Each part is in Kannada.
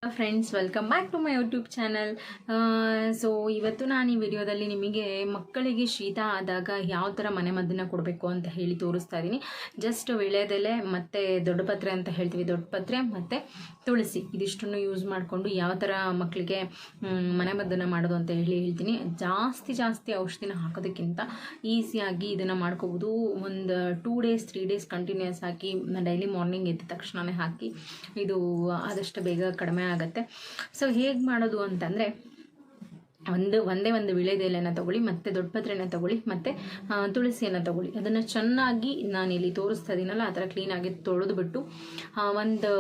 Friends, welcome back to my YouTube channel. So ಇವತ್ತು ನಾನು ಈ ವಿಡಿಯೋದಲ್ಲಿ ನಿಮಗೆ ಮಕ್ಕಳಿಗೆ ಶೀತ ಆದಾಗ ಯಾವ ಥರ ಮನೆಮದ್ದನ್ನು ಕೊಡಬೇಕು ಅಂತ ಹೇಳಿ ತೋರಿಸ್ತಾ ಇದ್ದೀನಿ. ಜಸ್ಟ್ ವೀಳ್ಯದೆಲೆ ಮತ್ತು ದೊಡ್ಡ ಪತ್ರೆ ಅಂತ ಹೇಳ್ತೀವಿ, ದೊಡ್ಡ ಪತ್ರೆ ಮತ್ತು ತುಳಸಿ ಇದಿಷ್ಟನ್ನು ಯೂಸ್ ಮಾಡಿಕೊಂಡು ಯಾವ ಥರ ಮಕ್ಕಳಿಗೆ ಮನೆಮದ್ದನ್ನು ಮಾಡೋದು ಅಂತ ಹೇಳ್ತೀನಿ. ಜಾಸ್ತಿ ಔಷಧಿನ ಹಾಕೋದಕ್ಕಿಂತ ಈಸಿಯಾಗಿ ಇದನ್ನು ಮಾಡ್ಕೋಬೋದು. ಒಂದು 2 ಡೇಸ್ 3 ಡೇಸ್ ಕಂಟಿನ್ಯೂಸ್ ಹಾಕಿ ಡೈಲಿ ಮಾರ್ನಿಂಗ್ ಎದ್ದ ತಕ್ಷಣವೇ ಹಾಕಿ ಇದು ಆದಷ್ಟು ಬೇಗ ಕಡಿಮೆ ಆಗುತ್ತೆ. ಸೊ ಹೇಗೆ ಮಾಡೋದು ಅಂತಂದರೆ ಒಂದೇ ಒಂದು ವೀಳ್ಯದೆಲೆನ ತಗೊಳ್ಳಿ, ಮತ್ತು ದೊಡ್ಡ ಪತ್ರೆನ ತಗೊಳ್ಳಿ, ಮತ್ತು ತುಳಸಿಯನ್ನು ತಗೊಳ್ಳಿ. ಅದನ್ನು ಚೆನ್ನಾಗಿ ನಾನು ಇಲ್ಲಿ ತೋರಿಸ್ತಾ ಇದ್ದೀನಲ್ಲ ಆ ಥರ ಕ್ಲೀನಾಗಿ ತೊಳೆದುಬಿಟ್ಟು ಒಂದು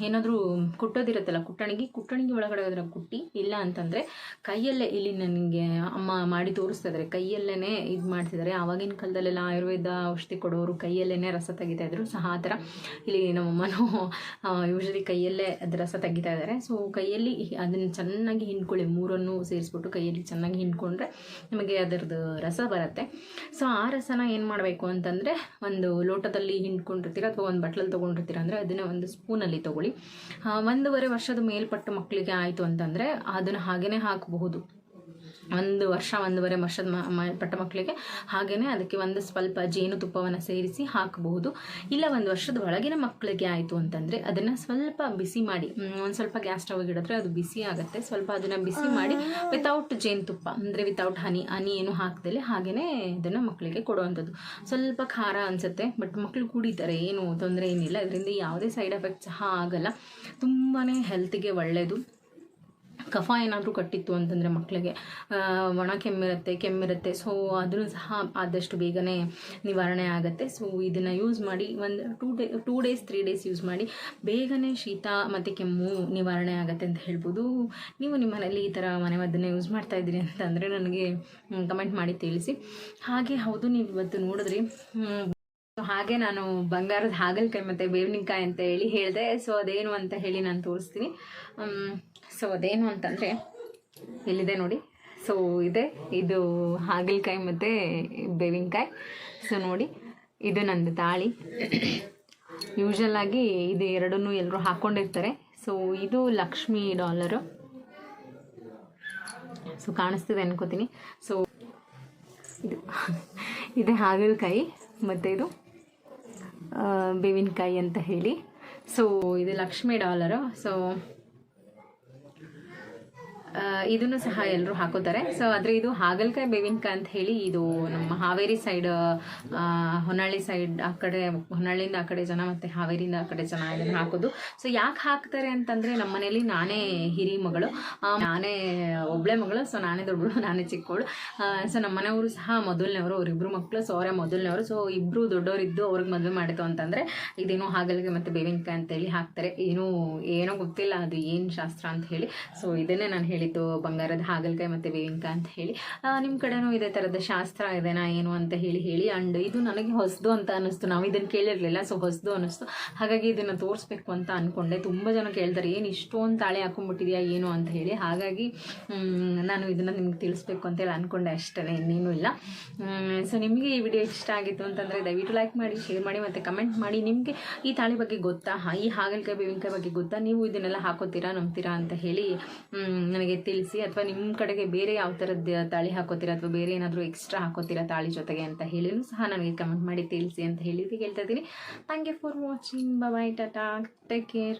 ಏನಾದರೂ ಕುಟ್ಟೋದಿರುತ್ತಲ್ಲ ಕುಟ್ಟಣಿಗೆ ಒಳಗಡೆ ಅದರ ಕುಟ್ಟಿ, ಇಲ್ಲ ಅಂತಂದರೆ ಕೈಯಲ್ಲೇ, ಇಲ್ಲಿ ನನಗೆ ಅಮ್ಮ ಮಾಡಿ ತೋರಿಸ್ತಾ ಇದ್ದಾರೆ, ಕೈಯಲ್ಲೇ ಇದು ಮಾಡ್ತಿದ್ದಾರೆ. ಆವಾಗಿನ ಕಾಲದಲ್ಲೆಲ್ಲ ಆಯುರ್ವೇದ ಔಷಧಿ ಕೊಡೋರು ಕೈಯಲ್ಲೇ ರಸ ತೆಗಿತಾ ಇದ್ರು. ಸಹ ಆ ಥರ ಇಲ್ಲಿ ನಮ್ಮಮ್ಮನೂ ಯೂಶಲಿ ಕೈಯಲ್ಲೇ ಅದು ರಸ ತೆಗಿತಾ ಇದ್ದಾರೆ. ಸೊ ಕೈಯಲ್ಲಿ ಅದನ್ನು ಚೆನ್ನಾಗಿ ಹಿಂಡ್ಕೊಳ್ಳಿ, ಮೂರನ್ನು ಸೇರಿಸ್ಬಿಟ್ಟು ಕೈಯಲ್ಲಿ ಚೆನ್ನಾಗಿ ಹಿಂಡ್ಕೊಂಡ್ರೆ ನಮಗೆ ಅದರದ್ದು ರಸ ಬರುತ್ತೆ. ಸೊ ಆ ರಸನ ಏನು ಮಾಡಬೇಕು ಅಂತಂದರೆ, ಒಂದು ಲೋಟದಲ್ಲಿ ಹಿಂಡ್ಕೊಂಡಿರ್ತೀರ ಅಥವಾ ಒಂದು ಬಟ್ಲಲ್ಲಿ ತೊಗೊಂಡಿರ್ತೀರ ಅಂದರೆ ಅದನ್ನು ಒಂದು ಸ್ಪೂನಲ್ಲಿ ತೊಗೊಳ್ಳಿ. 1.5 ವರ್ಷದ ಮೇಲ್ಪಟ್ಟ ಮಕ್ಕಳಿಗೆ ಆಯಿತು ಅಂತಂದರೆ ಅದನ್ನು ಹಾಗೇ ಹಾಕಬಹುದು. 1 ವರ್ಷ 1.5 ವರ್ಷದ ಪಟ್ಟ ಮಕ್ಕಳಿಗೆ ಹಾಗೆಯೇ ಅದಕ್ಕೆ ಒಂದು ಸ್ವಲ್ಪ ಜೇನುತುಪ್ಪವನ್ನು ಸೇರಿಸಿ ಹಾಕಬಹುದು. ಇಲ್ಲ 1 ವರ್ಷದ ಒಳಗಿನ ಮಕ್ಕಳಿಗೆ ಆಯಿತು ಅಂತಂದರೆ ಅದನ್ನು ಸ್ವಲ್ಪ ಬಿಸಿ ಮಾಡಿ, ಒಂದು ಸ್ವಲ್ಪ ಗ್ಯಾಸ್ ಸ್ಟವ್ ಇಡಿದ್ರೆ ಅದು ಬಿಸಿ ಆಗುತ್ತೆ. ಸ್ವಲ್ಪ ಅದನ್ನು ಬಿಸಿ ಮಾಡಿ ವಿತೌಟ್ ಜೇನುತುಪ್ಪ ಅಂದರೆ ವಿತೌಟ್ ಹನಿ ಏನು ಹಾಕ್ದಲೆ ಹಾಗೆಯೇ ಇದನ್ನು ಮಕ್ಕಳಿಗೆ ಕೊಡುವಂಥದ್ದು. ಸ್ವಲ್ಪ ಖಾರ ಅನಿಸುತ್ತೆ, ಬಟ್ ಮಕ್ಕಳು ಕುಡಿತಾರೆ, ಏನು ತೊಂದರೆ ಏನಿಲ್ಲ. ಇದರಿಂದ ಯಾವುದೇ ಸೈಡ್ ಎಫೆಕ್ಟ್ ಸಹ ಆಗಲ್ಲ. ತುಂಬಾ ಹೆಲ್ತಿಗೆ ಒಳ್ಳೆಯದು. ಕಫ ಏನಾದರೂ ಕಟ್ಟಿತ್ತು ಅಂತಂದರೆ ಮಕ್ಕಳಿಗೆ ಒಣ ಕೆಮ್ಮಿರುತ್ತೆ. ಸೊ ಅದನ್ನು ಸಹ ಆದಷ್ಟು ಬೇಗನೆ ನಿವಾರಣೆ ಆಗುತ್ತೆ. ಸೊ ಇದನ್ನು ಯೂಸ್ ಮಾಡಿ ಒಂದು 2 ಡೇಸ್ 3 ಡೇಸ್ ಯೂಸ್ ಮಾಡಿ ಬೇಗನೆ ಶೀತ ಮತ್ತು ಕೆಮ್ಮು ನಿವಾರಣೆ ಆಗುತ್ತೆ ಅಂತ ಹೇಳ್ಬೋದು. ನೀವು ನಿಮ್ಮ ಮನೇಲಿ ಈ ಥರ ಮನೆಮದ್ದನ್ನು ಯೂಸ್ ಮಾಡ್ತಾ ಇದ್ದೀರಿ ಅಂತಂದರೆ ನನಗೆ ಕಮೆಂಟ್ ಮಾಡಿ ತಿಳಿಸಿ. ಹಾಗೆ ಹೌದು, ನೀವು ಇವತ್ತು ನೋಡಿದ್ರಿ, ಹಾಗೆ ನಾನು ಬಂಗಾರದ ಹಾಗಲಕಾಯಿ ಮತ್ತು ಬೇವಿನಕಾಯಿ ಅಂತ ಹೇಳಿದೆ. ಸೊ ಅದೇನು ಅಂತ ಹೇಳಿ ನಾನು ತೋರಿಸ್ತೀನಿ. ಸೊ ಅದೇನು ಅಂತಂದರೆ ಇಲ್ಲಿದೆ ನೋಡಿ. ಸೊ ಇದು ಹಾಗಲಕಾಯಿ ಮತ್ತು ಬೇವಿನಕಾಯಿ. ಸೊ ನೋಡಿ, ಇದು ನಂದು ತಾಳಿ. ಯೂಶಲಾಗಿ ಇದು ಎರಡನ್ನೂ ಎಲ್ಲರೂ ಹಾಕ್ಕೊಂಡಿರ್ತಾರೆ. ಸೊ ಇದು ಲಕ್ಷ್ಮಿ ಡಾಲರು. ಸೊ ಕಾಣಿಸ್ತಿದೆ ಅನ್ಕೋತೀನಿ. ಸೊ ಇದು ಹಾಗಲಕಾಯಿ ಮತ್ತು ಇದು ಬೇವಿನಕಾಯಿ ಅಂತ ಹೇಳಿ. ಸೊ ಇದು ಲಕ್ಷ್ಮಿ ಡಾಲರು. ಸೊ ಇದನ್ನು ಸಹ ಎಲ್ಲರೂ ಹಾಕೋತಾರೆ. ಸೊ ಆದರೆ ಇದು ಹಾಗಲಕಾಯಿ ಬೇವಿನಕಾಯಿ ಅಂತ ಹೇಳಿ, ಇದು ನಮ್ಮ ಹಾವೇರಿ ಸೈಡ್, ಹೊನ್ನಾಳಿ ಸೈಡ್, ಆ ಕಡೆ ಹೊನ್ನಾಳಿಯಿಂದ ಆ ಕಡೆ ಜನ ಮತ್ತು ಹಾವೇರಿಯಿಂದ ಆ ಕಡೆ ಜನ ಇದನ್ನು ಹಾಕೋದು. ಸೊ ಯಾಕೆ ಹಾಕ್ತಾರೆ ಅಂತಂದರೆ, ನಮ್ಮ ಮನೇಲಿ ನಾನೇ ಹಿರಿ ಮಗಳು, ನಾನೇ ಒಬ್ಬಳೆ ಮಗಳು. ಸೊ ನಾನೇ ದೊಡ್ಡಳು, ನಾನೇ ಚಿಕ್ಕವಳು. ಸೊ ನಮ್ಮ ಮನೆಯವರು ಸಹ ಮೊದಲನೇವರು, ಅವರಿಬ್ಬರು ಮಕ್ಕಳು. ಸೊ ಅವರೇ ಮೊದಲನೇವರು. ಸೊ ಇಬ್ಬರು ದೊಡ್ಡವರಿದ್ದು ಅವ್ರಿಗೆ ಮದುವೆ ಮಾಡಿತು ಅಂತಂದರೆ ಇದೇನೋ ಹಾಗಲಕಾಯಿ ಮತ್ತು ಬೇವಿನಕಾಯಿ ಅಂತೇಳಿ ಹಾಕ್ತಾರೆ. ಏನೋ ಗೊತ್ತಿಲ್ಲ ಅದು ಏನು ಶಾಸ್ತ್ರ ಅಂತ ಹೇಳಿ. ಸೊ ಇದನ್ನೇ ನಾನು ಹೇಳಿದ್ದು, ಬಂಗಾರದ ಹಾಗಲಕಾಯಿ ಮತ್ತು ಬೇವಿನಕಾಯಿ ಅಂತ ಹೇಳಿ. ನಿಮ್ಮ ಕಡೆನೂ ಇದೇ ಥರದ ಶಾಸ್ತ್ರ ಇದೆನಾ ಏನು ಅಂತ ಹೇಳಿ. ಆ್ಯಂಡ್ ಇದು ನನಗೆ ಹೊಸದು ಅಂತ ಅನ್ನಿಸ್ತು, ನಾವು ಇದನ್ನು ಕೇಳಿರಲಿಲ್ಲ. ಸೊ ಹೊಸದು ಅನ್ನಿಸ್ತು, ಹಾಗಾಗಿ ಇದನ್ನು ತೋರಿಸ್ಬೇಕು ಅಂತ ಅಂದ್ಕೊಂಡೆ. ತುಂಬ ಜನ ಕೇಳ್ತಾರೆ, ಏನು ಇಷ್ಟೊಂದು ತಾಳೆ ಹಾಕೊಂಡ್ಬಿಟ್ಟಿದೆಯಾ ಏನು ಅಂತ ಹೇಳಿ. ಹಾಗಾಗಿ ನಾನು ಇದನ್ನು ನಿಮ್ಗೆ ತಿಳಿಸ್ಬೇಕು ಅಂತೇಳಿ ಅಂದ್ಕೊಂಡೆ, ಅಷ್ಟೇ, ಇನ್ನೇನು ಇಲ್ಲ. ಸೊ ನಿಮಗೆ ಈ ವಿಡಿಯೋ ಇಷ್ಟ ಆಗಿತ್ತು ಅಂತಂದರೆ ದಯವಿಟ್ಟು ಲೈಕ್ ಮಾಡಿ, ಶೇರ್ ಮಾಡಿ ಮತ್ತು ಕಮೆಂಟ್ ಮಾಡಿ. ನಿಮಗೆ ಈ ತಾಳಿ ಬಗ್ಗೆ ಗೊತ್ತಾ, ಈ ಹಾಗಲಕಾಯಿ ಬೇವಿನಕಾಯಿ ಬಗ್ಗೆ ಗೊತ್ತಾ, ನೀವು ಇದನ್ನೆಲ್ಲ ಹಾಕೋತೀರಾ, ನಂಬ್ತೀರಾ ಅಂತ ಹೇಳಿ ನನಗೆ ತಿಳಿಸಿ. ಅಥವಾ ನಿಮ್ಮ ಕಡೆಗೆ ಬೇರೆ ಯಾವ ಥರದ್ದು ತಾಳಿ ಹಾಕೋತೀರಾ, ಅಥವಾ ಬೇರೆ ಏನಾದರೂ ಎಕ್ಸ್ಟ್ರಾ ಹಾಕೋತೀರಾ ತಾಳಿ ಜೊತೆಗೆ ಅಂತ ಹೇಳಿನೂ ಸಹ ನನಗೆ ಕಮೆಂಟ್ ಮಾಡಿ ತಿಳಿಸಿ ಅಂತ ಹೇಳಿ ಹೇಳ್ತಾ ಇದ್ದೀನಿ. Thank you for watching. Bye, tata, take care.